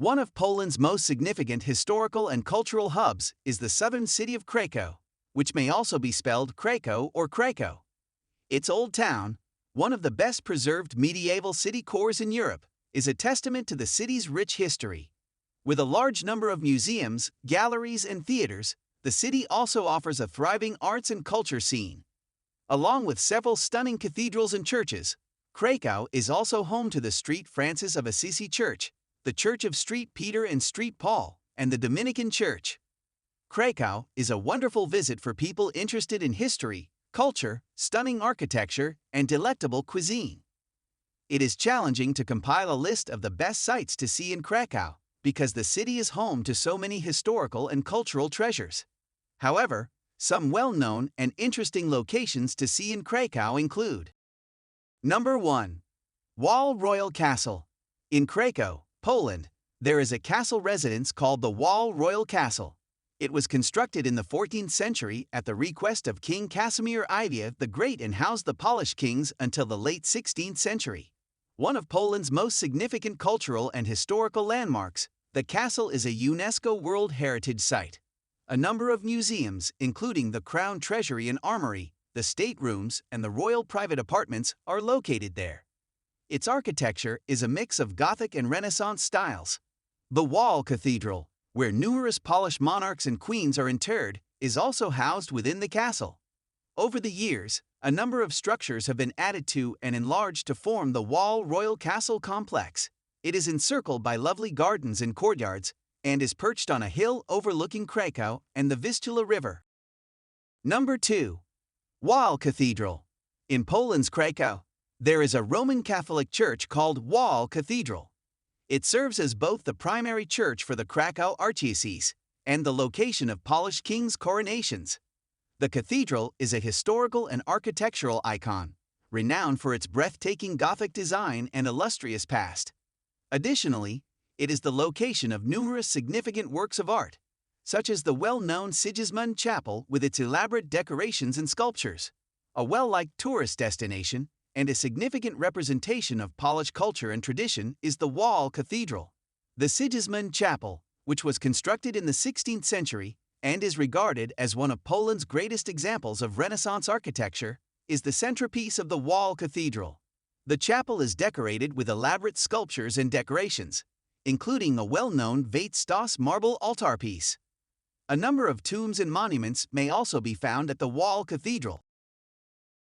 One of Poland's most significant historical and cultural hubs is the southern city of Krakow, which may also be spelled Cracow or Cracow. Its old town, one of the best preserved medieval city cores in Europe, is a testament to the city's rich history. With a large number of museums, galleries, and theaters, the city also offers a thriving arts and culture scene. Along with several stunning cathedrals and churches, Krakow is also home to the St. Francis of Assisi Church, the Church of St. Peter and St. Paul, and the Dominican Church. Krakow is a wonderful visit for people interested in history, culture, stunning architecture, and delectable cuisine. It is challenging to compile a list of the best sights to see in Krakow, because the city is home to so many historical and cultural treasures. However, some well-known and interesting locations to see in Krakow include: Number 1. Wawel Castle. In Krakow, Poland, there is a castle residence called the Wawel Castle. It was constructed in the 14th century at the request of King Casimir IV the Great and housed the Polish kings until the late 16th century. One of Poland's most significant cultural and historical landmarks, the castle is a UNESCO World Heritage Site. A number of museums, including the Crown Treasury and Armory, the state rooms, and the royal private apartments, are located there. Its architecture is a mix of Gothic and Renaissance styles. The Wawel Cathedral, where numerous Polish monarchs and queens are interred, is also housed within the castle. Over the years, a number of structures have been added to and enlarged to form the Wawel Castle complex. It is encircled by lovely gardens and courtyards, and is perched on a hill overlooking Krakow and the Vistula River. Number 2. Wawel Cathedral. In Poland's Krakow, there is a Roman Catholic church called Wawel Cathedral. It serves as both the primary church for the Krakow Archdiocese and the location of Polish kings' coronations. The cathedral is a historical and architectural icon, renowned for its breathtaking Gothic design and illustrious past. Additionally, it is the location of numerous significant works of art, such as the well-known Sigismund Chapel with its elaborate decorations and sculptures, a well-liked tourist destination, and a significant representation of Polish culture and tradition is the Wawel Cathedral. The Sigismund Chapel, which was constructed in the 16th century and is regarded as one of Poland's greatest examples of Renaissance architecture, is the centerpiece of the Wawel Cathedral. The chapel is decorated with elaborate sculptures and decorations, including a well-known Vates marble altarpiece. A number of tombs and monuments may also be found at the Wawel Cathedral.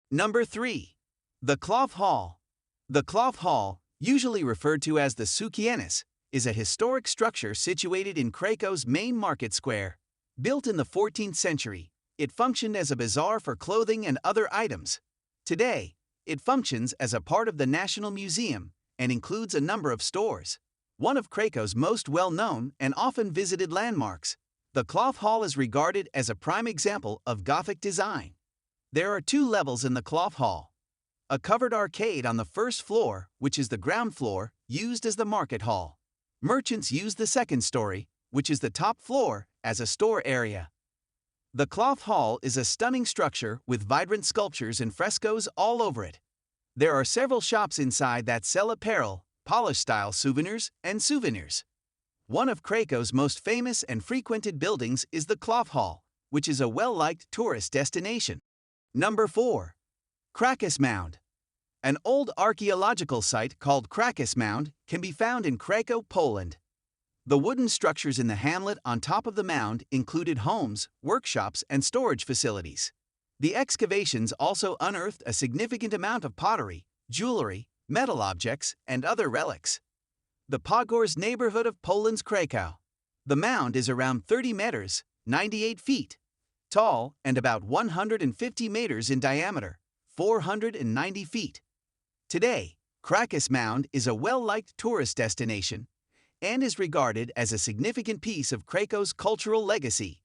Number 3. The Cloth Hall. The Cloth Hall, usually referred to as the Sukiennice, is a historic structure situated in Krakow's main market square. Built in the 14th century, it functioned as a bazaar for clothing and other items. Today, it functions as a part of the National Museum and includes a number of stores. One of Krakow's most well-known and often visited landmarks, the Cloth Hall is regarded as a prime example of Gothic design. There are 2 levels in the Cloth Hall. A covered arcade on the first floor, which is the ground floor, used as the market hall. Merchants use the second story, which is the top floor, as a store area. The Cloth Hall is a stunning structure with vibrant sculptures and frescoes all over it. There are several shops inside that sell apparel, Polish-style souvenirs, and souvenirs. One of Krakow's most famous and frequented buildings is the Cloth Hall, which is a well-liked tourist destination. Number 4. Krakus Mound. An old archaeological site called Krakus Mound can be found in Krakow, Poland. The wooden structures in the hamlet on top of the mound included homes, workshops, and storage facilities. The excavations also unearthed a significant amount of pottery, jewelry, metal objects, and other relics. The Pogórz neighborhood of Poland's Krakow. The mound is around 30 meters, 98 feet, tall and about 150 meters in diameter, 490 feet. Today, Krakus Mound is a well-liked tourist destination and is regarded as a significant piece of Krakow's cultural legacy.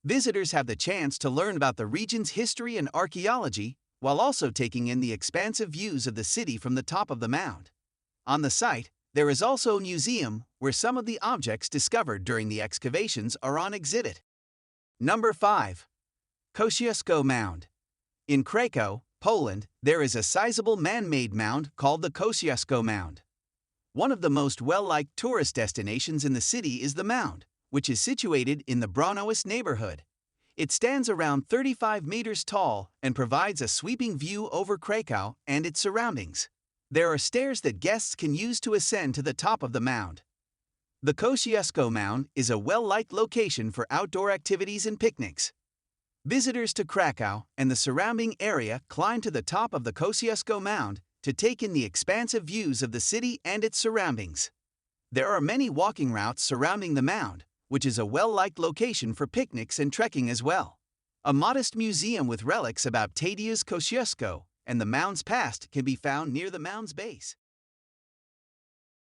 Visitors have the chance to learn about the region's history and archaeology while also taking in the expansive views of the city from the top of the mound. On the site, there is also a museum where some of the objects discovered during the excavations are on exhibit. Number 5. Kociuszko Mound. In Krakow, Poland, there is a sizable man-made mound called the Kociuszko Mound. One of the most well-liked tourist destinations in the city is the Mound, which is situated in the Braunois neighborhood. It stands around 35 meters tall and provides a sweeping view over Cracow and its surroundings. There are stairs that guests can use to ascend to the top of the mound. The Kociuszko Mound is a well-liked location for outdoor activities and picnics. Visitors to Krakow and the surrounding area climb to the top of the Kociuszko Mound to take in the expansive views of the city and its surroundings. There are many walking routes surrounding the mound, which is a well-liked location for picnics and trekking as well. A modest museum with relics about Tadeusz Kociuszko and the mound's past can be found near the mound's base.